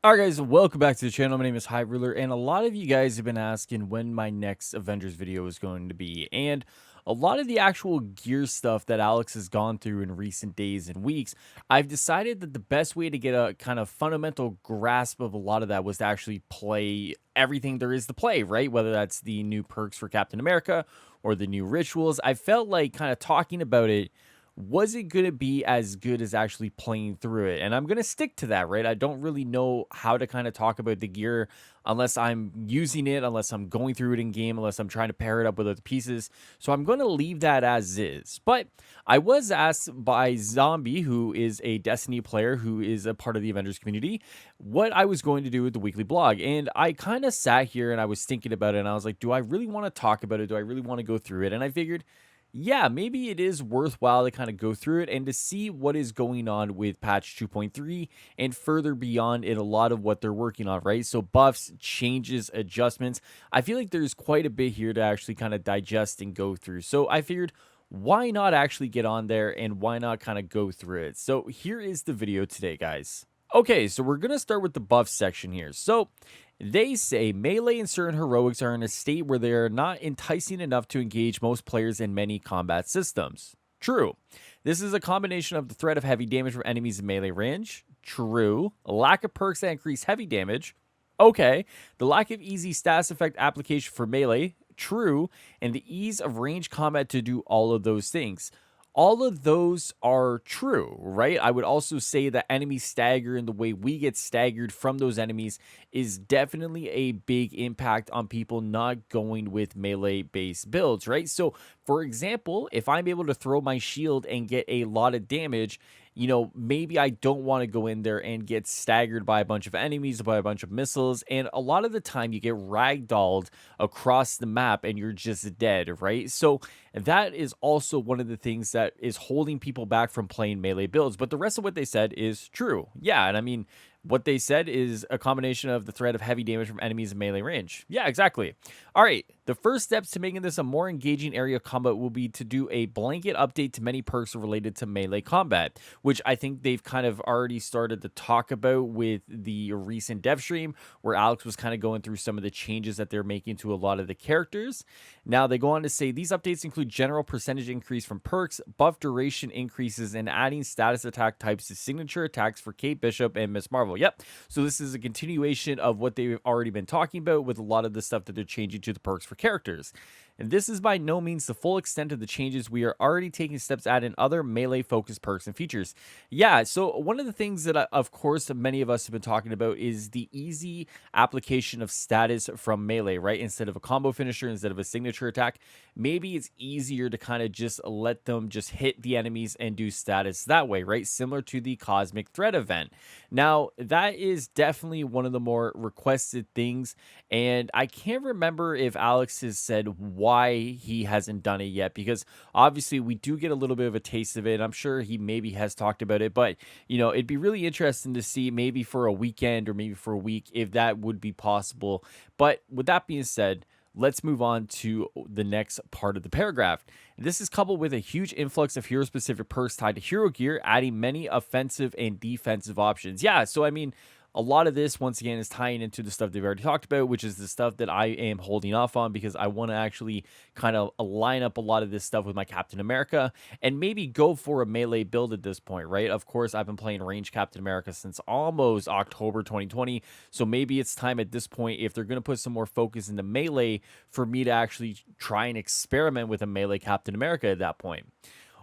Alright guys, welcome back to the channel. My name is Highruler, and a lot of you guys have been asking when my next Avengers video is going to be. And a lot of the actual gear stuff that Alex has gone through in recent days and weeks, I've decided that the best way to get a kind of fundamental grasp of a lot of that was to actually play everything there is to play, right? Whether that's the new perks for Captain America or the new rituals. I felt like kind of talking about it wasn't going to be as good as actually playing through it. And I'm going to stick to that, right? I don't really know how to kind of talk about the gear unless I'm using it, unless I'm going through it in game, unless I'm trying to pair it up with other pieces. So I'm going to leave that as is. But I was asked by Zombie, who is a Destiny player who is a part of the Avengers community, what I was going to do with the weekly blog. And I kind of sat here and I was thinking about it and I was like, do I really want to talk about it? Do I really want to go through it? And I figured, yeah, maybe it is worthwhile to kind of go through it and to see what is going on with patch 2.3 and further beyond in a lot of what they're working on, right? So buffs, changes, adjustments. I feel like there's quite a bit here to actually kind of digest and go through. So I figured, why not actually get on there and why not kind of go through it? So here is the video today, guys. Okay, so we're going to start with the buff section here. So they say melee and certain heroics are in a state where they are not enticing enough to engage most players in many combat systems. True. This is a combination of the threat of heavy damage from enemies in melee range. True. A lack of perks that increase heavy damage. Okay. The lack of easy status effect application for melee. True. And the ease of range combat to do all of those things. All of those are true, right? I would also say that enemies stagger and the way we get staggered from those enemies is definitely a big impact on people not going with melee based builds, right? So, for example, if I'm able to throw my shield and get a lot of damage, maybe I don't want to go in there and get staggered by a bunch of enemies, by a bunch of missiles. And a lot of the time you get ragdolled across the map and you're just dead, right? So that is also one of the things that is holding people back from playing melee builds. But the rest of what they said is true. Yeah. And I mean, what they said is a combination of the threat of heavy damage from enemies in melee range. Yeah, exactly. All right. The first steps to making this a more engaging area of combat will be to do a blanket update to many perks related to melee combat, which I think they've kind of already started to talk about with the recent dev stream where Alex was kind of going through some of the changes that they're making to a lot of the characters. Now, they go on to say these updates include general percentage increase from perks, buff duration increases, and adding status attack types to signature attacks for Kate Bishop and Miss Marvel. Yep. So this is a continuation of what they've already been talking about with a lot of the stuff that they're changing to the perks for characters. And this is by no means the full extent of the changes we are already taking steps at in other melee focused perks and features. Yeah, so one of the things that, of course, many of us have been talking about is the easy application of status from melee, right? Instead of a combo finisher, instead of a signature attack, maybe it's easier to kind of just let them just hit the enemies and do status that way, right? Similar to the Cosmic Threat event. Now, that is definitely one of the more requested things, and I can't remember if Alex has said why he hasn't done it yet, because obviously we do get a little bit of a taste of it. I'm sure he maybe has talked about it, but it'd be really interesting to see maybe for a weekend or maybe for a week if that would be possible. But with that being said, let's move on to the next part of the paragraph. This is coupled with a huge influx of hero specific perks tied to hero gear, adding many offensive and defensive options. Yeah, so I mean, a lot of this, once again, is tying into the stuff they've already talked about, which is the stuff that I am holding off on because I want to actually kind of line up a lot of this stuff with my Captain America and maybe go for a melee build at this point, right? Of course, I've been playing range Captain America since almost October 2020. So maybe it's time at this point, if they're going to put some more focus into melee, for me to actually try and experiment with a melee Captain America at that point.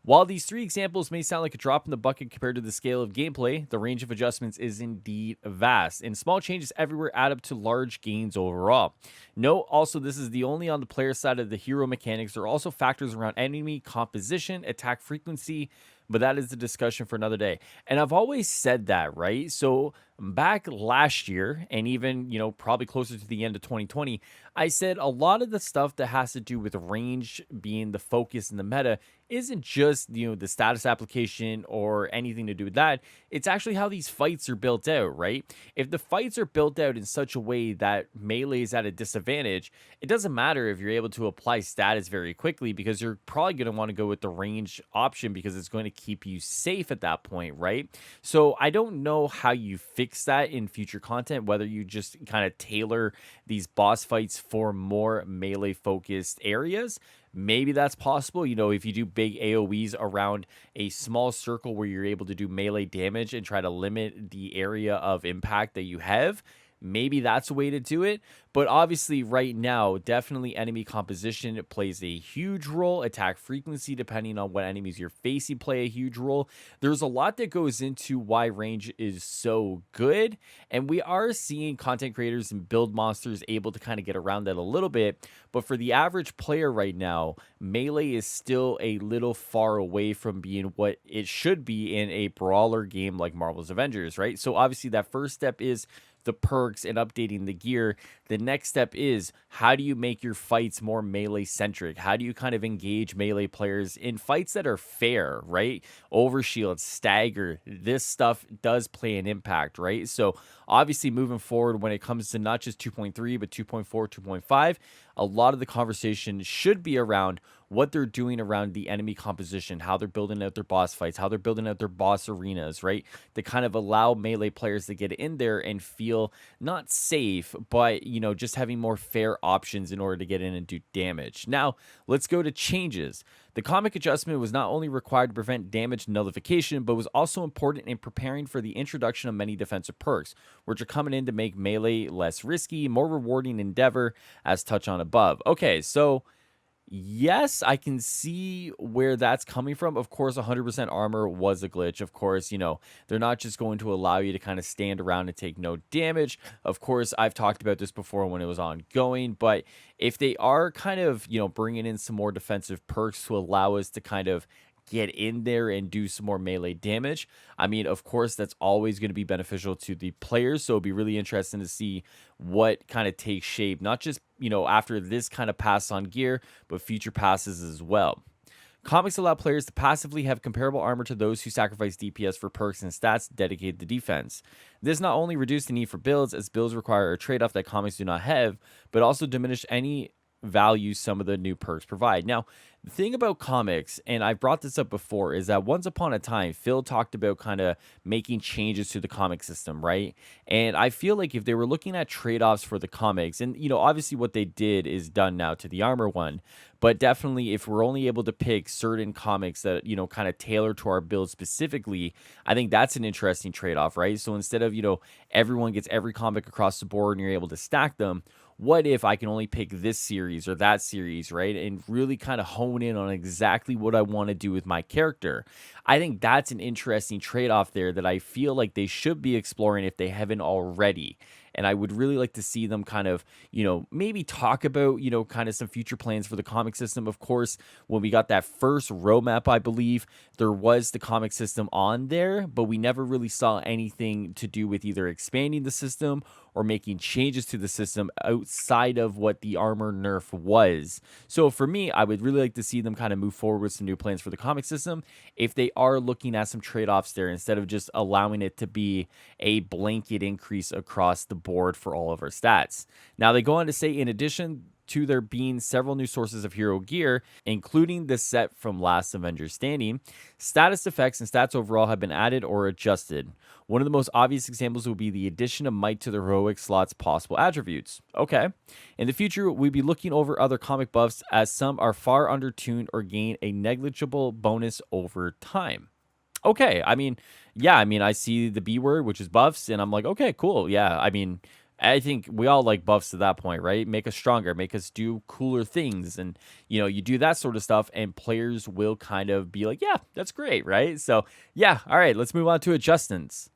While these three examples may sound like a drop in the bucket compared to the scale of gameplay, the range of adjustments is indeed vast, and small changes everywhere add up to large gains overall. Note also, this is the only on the player side of the hero mechanics. There are also factors around enemy composition, attack frequency, but that is the discussion for another day. And I've always said that, right? So back last year, and even, probably closer to the end of 2020, I said a lot of the stuff that has to do with range being the focus in the meta isn't just, the status application or anything to do with that. It's actually how these fights are built out, right? If the fights are built out in such a way that melee is at a disadvantage, it doesn't matter if you're able to apply status very quickly because you're probably going to want to go with the range option because it's going to keep you safe at that point, right? So I don't know how you figure fix that in future content, whether you just kind of tailor these boss fights for more melee focused areas. Maybe that's possible. If you do big AoEs around a small circle where you're able to do melee damage and try to limit the area of impact that you have, maybe that's a way to do it. But obviously, right now, definitely enemy composition plays a huge role. Attack frequency, depending on what enemies you're facing, play a huge role. There's a lot that goes into why range is so good. And we are seeing content creators and build monsters able to kind of get around that a little bit. But for the average player right now, melee is still a little far away from being what it should be in a brawler game like Marvel's Avengers, right? So obviously, that first step is the perks and updating the gear. The next step is, how do you make your fights more melee centric? How do you kind of engage melee players in fights that are fair, right? Overshield, stagger, this stuff does play an impact, right? So obviously, moving forward, when it comes to not just 2.3 but 2.4, 2.5, a lot of the conversation should be around what they're doing around the enemy composition, how they're building out their boss fights, how they're building out their boss arenas, right? To kind of allow melee players to get in there and feel not safe, but, just having more fair options in order to get in and do damage. Now, let's go to changes. The comic adjustment was not only required to prevent damage nullification, but was also important in preparing for the introduction of many defensive perks, which are coming in to make melee less risky, more rewarding endeavor, as touched on above. Okay, so yes, I can see where that's coming from. Of course, 100% armor was a glitch. Of course, they're not just going to allow you to kind of stand around and take no damage. Of course, I've talked about this before when it was ongoing, but if they are kind of, bringing in some more defensive perks to allow us to kind of get in there and do some more melee damage, I mean, of course, that's always going to be beneficial to the players. So it'd be really interesting to see what kind of takes shape, not just, after this kind of pass on gear, but future passes as well. Comics allow players to passively have comparable armor to those who sacrifice DPS for perks and stats dedicated to defense. This not only reduced the need for builds, as builds require a trade-off that comics do not have, but also diminish any value some of the new perks provide. Now, the thing about comics, and I've brought this up before, is that once upon a time, Phil talked about kind of making changes to the comic system, right? And I feel like if they were looking at trade-offs for the comics, and obviously what they did is done now to the armor one, but definitely if we're only able to pick certain comics that, kind of tailor to our build specifically, I think that's an interesting trade-off, right? So instead of, everyone gets every comic across the board and you're able to stack them, what if I can only pick this series or that series, right? And really kind of hone in on exactly what I want to do with my character. I think that's an interesting trade-off there that I feel like they should be exploring if they haven't already. And I would really like to see them kind of, maybe talk about, kind of some future plans for the comic system. Of course, when we got that first roadmap, I believe there was the comic system on there, but we never really saw anything to do with either expanding the system or making changes to the system outside of what the armor nerf was. So for me, I would really like to see them kind of move forward with some new plans for the comic system if they are looking at some trade-offs there, instead of just allowing it to be a blanket increase across the board for all of our stats. Now, they go on to say, in addition to there being several new sources of hero gear, including the set from last Avengers Standing, status effects and stats overall have been added or adjusted. One of the most obvious examples would be the addition of might to the heroic slot's possible attributes. Okay. In the future, we'd be looking over other comic buffs, as some are far undertuned or gain a negligible bonus over time. Okay, I see the B word, which is buffs, and I'm like, okay, cool. Yeah, I think we all like buffs to that point, right? Make us stronger, make us do cooler things. And, you do that sort of stuff, and players will kind of be like, yeah, that's great, right? So, yeah, all right, let's move on to adjustments.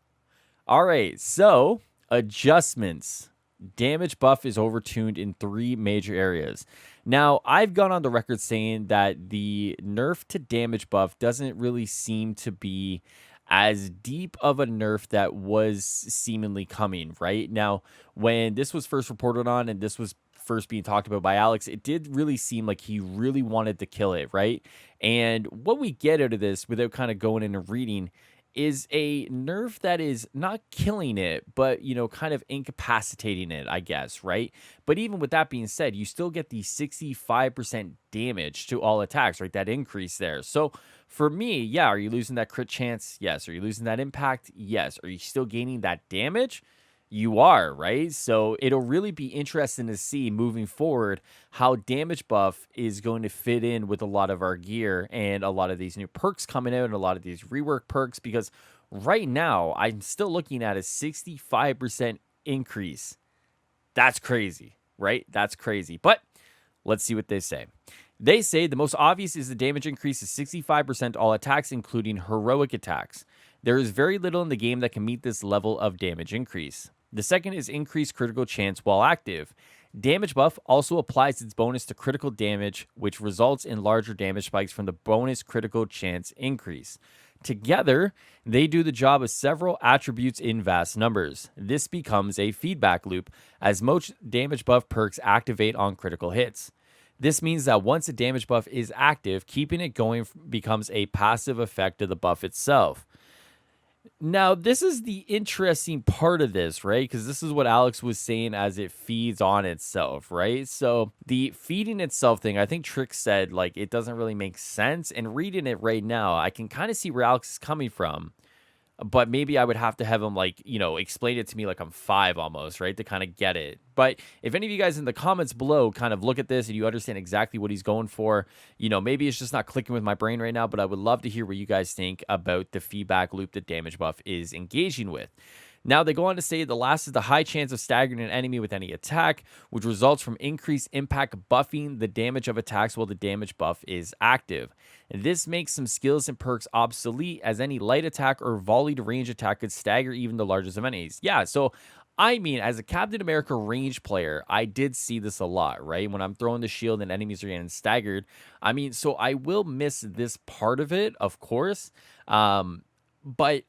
All right, so adjustments. Damage buff is overtuned in 3 major areas. Now, I've gone on the record saying that the nerf to damage buff doesn't really seem to be as deep of a nerf that was seemingly coming, right? Now, when this was first reported on and this was first being talked about by Alex, it did really seem like he really wanted to kill it, right? And what we get out of this, without kind of going into reading, is a nerf that is not killing it, but kind of incapacitating it, I guess, right? But even with that being said, you still get the 65% damage to all attacks, right? That increase there. So for me, yeah, are you losing that crit chance? Yes. Are you losing that impact? Yes. Are you still gaining that damage? You are, right? So it'll really be interesting to see moving forward how damage buff is going to fit in with a lot of our gear and a lot of these new perks coming out and a lot of these rework perks, because right now I'm still looking at a 65% increase. That's crazy, right? That's crazy. But let's see what they say. They say the most obvious is the damage increase is 65% all attacks, including heroic attacks. There is very little in the game that can meet this level of damage increase. The second is increased critical chance while active. Damage buff also applies its bonus to critical damage, which results in larger damage spikes from the bonus critical chance increase. Together, they do the job of several attributes in vast numbers. This becomes a feedback loop, as most damage buff perks activate on critical hits. This means that once a damage buff is active, keeping it going becomes a passive effect of the buff itself. Now, this is the interesting part of this, right? Because this is what Alex was saying as it feeds on itself, right? So the feeding itself thing, I think Trick said, like, it doesn't really make sense. And reading it right now, I can kind of see where Alex is coming from. But maybe I would have to have him, like, explain it to me like I'm 5 almost, right? To kind of get it. But if any of you guys in the comments below kind of look at this and you understand exactly what he's going for, maybe it's just not clicking with my brain right now, but I would love to hear what you guys think about the feedback loop that damage buff is engaging with. Now, they go on to say the last is the high chance of staggering an enemy with any attack, which results from increased impact buffing the damage of attacks while the damage buff is active. This makes some skills and perks obsolete, as any light attack or volleyed range attack could stagger even the largest of enemies. Yeah, so I mean, as a Captain America range player, I did see this a lot, right? When I'm throwing the shield and enemies are getting staggered. I mean, so I will miss this part of it, of course. But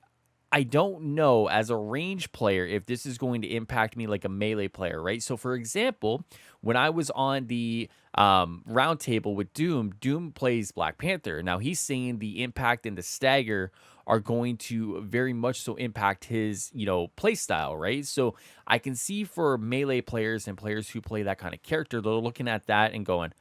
I don't know as a range player if this is going to impact me like a melee player, right? So, for example, when I was on the round table with Doom, Doom plays Black Panther. Now, he's saying the impact and the stagger are going to very much so impact his, play style, right? So, I can see for melee players and players who play that kind of character, they're looking at that and going,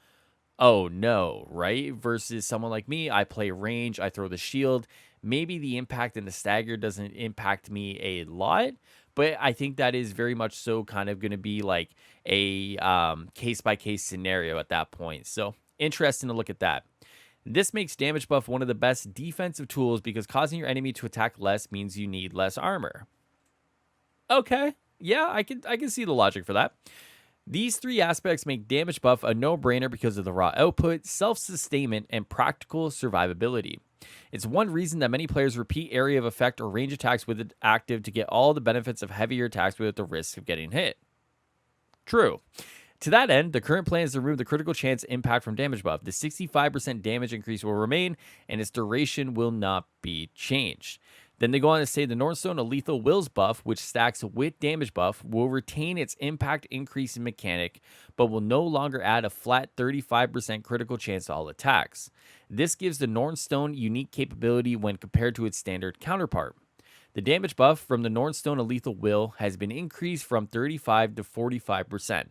oh no, right? Versus someone like me, I play range, I throw the shield. Maybe the impact and the stagger doesn't impact me a lot, but I think that is very much so kind of going to be like a case by case scenario at that point. So interesting to look at that. This makes damage buff one of the best defensive tools because causing your enemy to attack less means you need less armor. Okay, yeah, I can see the logic for that. These three aspects make damage buff a no-brainer because of the raw output, self-sustainment, and practical survivability. It's one reason that many players repeat area of effect or range attacks with it active to get all the benefits of heavier attacks without the risk of getting hit. True. To that end, the current plan is to remove the critical chance impact from damage buff. The 65% damage increase will remain, and its duration will not be changed. Then they go on to say the Nornstone, a lethal wills buff, which stacks with damage buff, will retain its impact increase in mechanic, but will no longer add a flat 35% critical chance to all attacks. This gives the Nornstone unique capability when compared to its standard counterpart. The damage buff from the Nornstone, a lethal will, has been increased from 35 to 45%,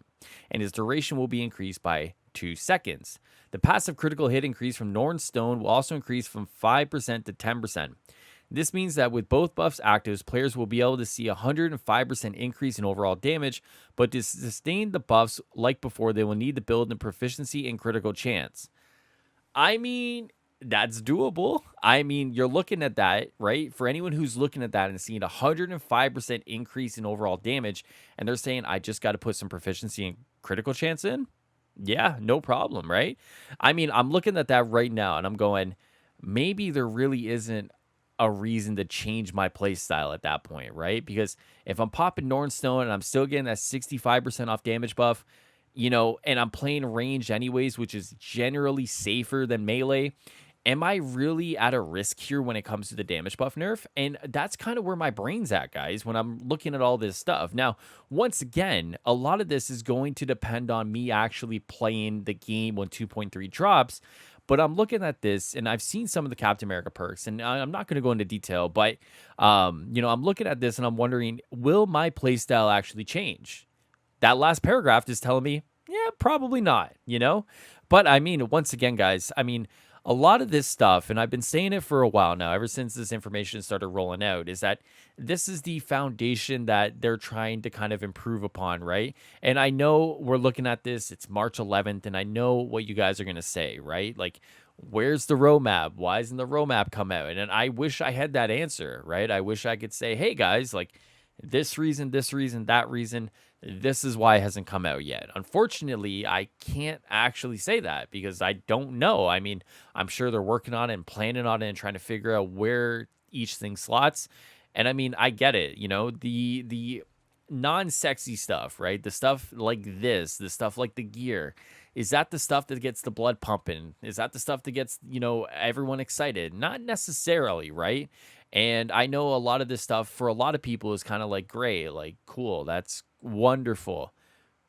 and its duration will be increased by 2 seconds. The passive critical hit increase from Nornstone will also increase from 5% to 10%. This means that with both buffs active, players will be able to see a 105% increase in overall damage, but to sustain the buffs like before, they will need to build in proficiency and critical chance. I mean, that's doable. I mean, you're looking at that, right? For anyone who's looking at that and seeing a 105% increase in overall damage, and they're saying, I just got to put some proficiency and critical chance in. Yeah, no problem, right? I mean, I'm looking at that right now and I'm going, maybe there really isn't a reason to change my play style at that point, right? Because if I'm popping Nornstone and I'm still getting that 65% off damage buff, and I'm playing range anyways, which is generally safer than melee, am I really at a risk here when it comes to the damage buff nerf? And that's kind of where my brain's at, guys, when I'm looking at all this stuff. Now, once again, a lot of this is going to depend on me actually playing the game when 2.3 drops. But I'm looking at this and I've seen some of the Captain America perks, and I'm not going to go into detail, but I'm looking at this and I'm wondering, will my playstyle actually change? That last paragraph is telling me, yeah, probably not. But I mean, once again, guys, I mean, a lot of this stuff, and I've been saying it for a while now, ever since this information started rolling out, is that this is the foundation that they're trying to kind of improve upon, right? And I know we're looking at this, it's March 11th, and I know what you guys are going to say, right? Like, where's the roadmap? Why isn't the roadmap come out? And I wish I had that answer, right? I wish I could say, hey, guys, like, this reason, that reason, this is why it hasn't come out yet. Unfortunately, I can't actually say that because I don't know. I mean, I'm sure they're working on it and planning on it and trying to figure out where each thing slots. And I mean, I get it, the non-sexy stuff, right? The stuff like this, the stuff like the gear. Is that the stuff that gets the blood pumping? Is that the stuff that gets, everyone excited? Not necessarily, right? And I know a lot of this stuff for a lot of people is kind of like gray, like cool, that's wonderful.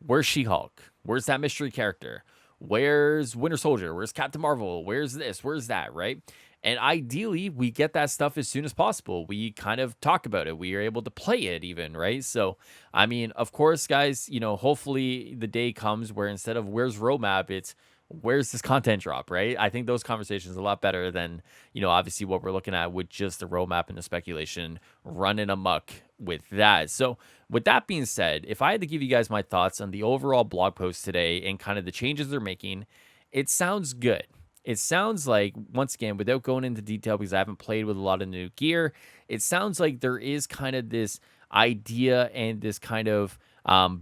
Where's She-Hulk? Where's that mystery character? Where's Winter Soldier? Where's Captain Marvel? Where's this? Where's that, right? And ideally, we get that stuff as soon as possible. We kind of talk about it. We are able to play it even, right? So, I mean, of course, guys, hopefully the day comes where instead of where's roadmap, it's where's this content drop, right? I think those conversations are a lot better than, obviously what we're looking at with just the roadmap and the speculation running amok with that. So, with that being said, if I had to give you guys my thoughts on the overall blog post today and kind of the changes they're making, it sounds good. It sounds like, once again, without going into detail because I haven't played with a lot of new gear, it sounds like there is kind of this idea and this kind of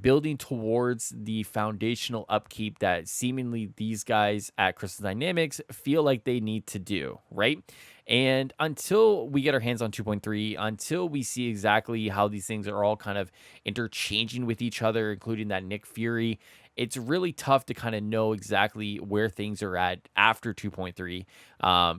building towards the foundational upkeep that seemingly these guys at Crystal Dynamics feel like they need to do, right? And until we get our hands on 2.3, until we see exactly how these things are all kind of interchanging with each other, including that Nick Fury, it's really tough to kind of know exactly where things are at after 2.3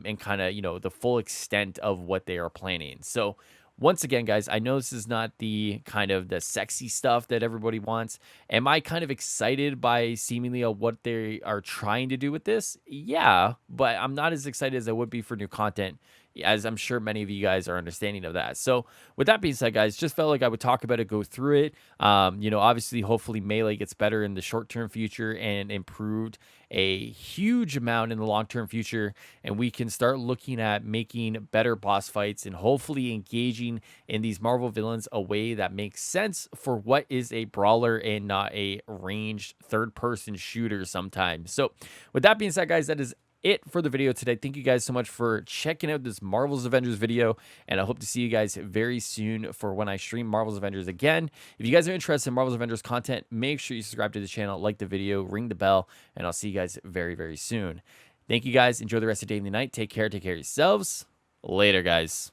and kind of, the full extent of what they are planning. So, once again, guys, I know this is not the kind of the sexy stuff that everybody wants. Am I kind of excited by seemingly what they are trying to do with this? Yeah, but I'm not as excited as I would be for new content, as I'm sure many of you guys are understanding of that. So, with that being said, guys, just felt like I would talk about it, go through it. Obviously, hopefully, Melee gets better in the short term future and improved a huge amount in the long term future, and we can start looking at making better boss fights and hopefully engaging in these Marvel villains a way that makes sense for what is a brawler and not a ranged third person shooter sometimes. So, with that being said, guys, that is it for the video today. Thank you guys so much for checking out this Marvel's Avengers video, and I hope to see you guys very soon for when I stream Marvel's Avengers again. If you guys are interested in Marvel's Avengers content, make sure you subscribe to the channel, like the video, ring the bell, and I'll see you guys very, very soon. Thank you guys. Enjoy the rest of the day and the night. Take care. Take care of yourselves. Later, guys.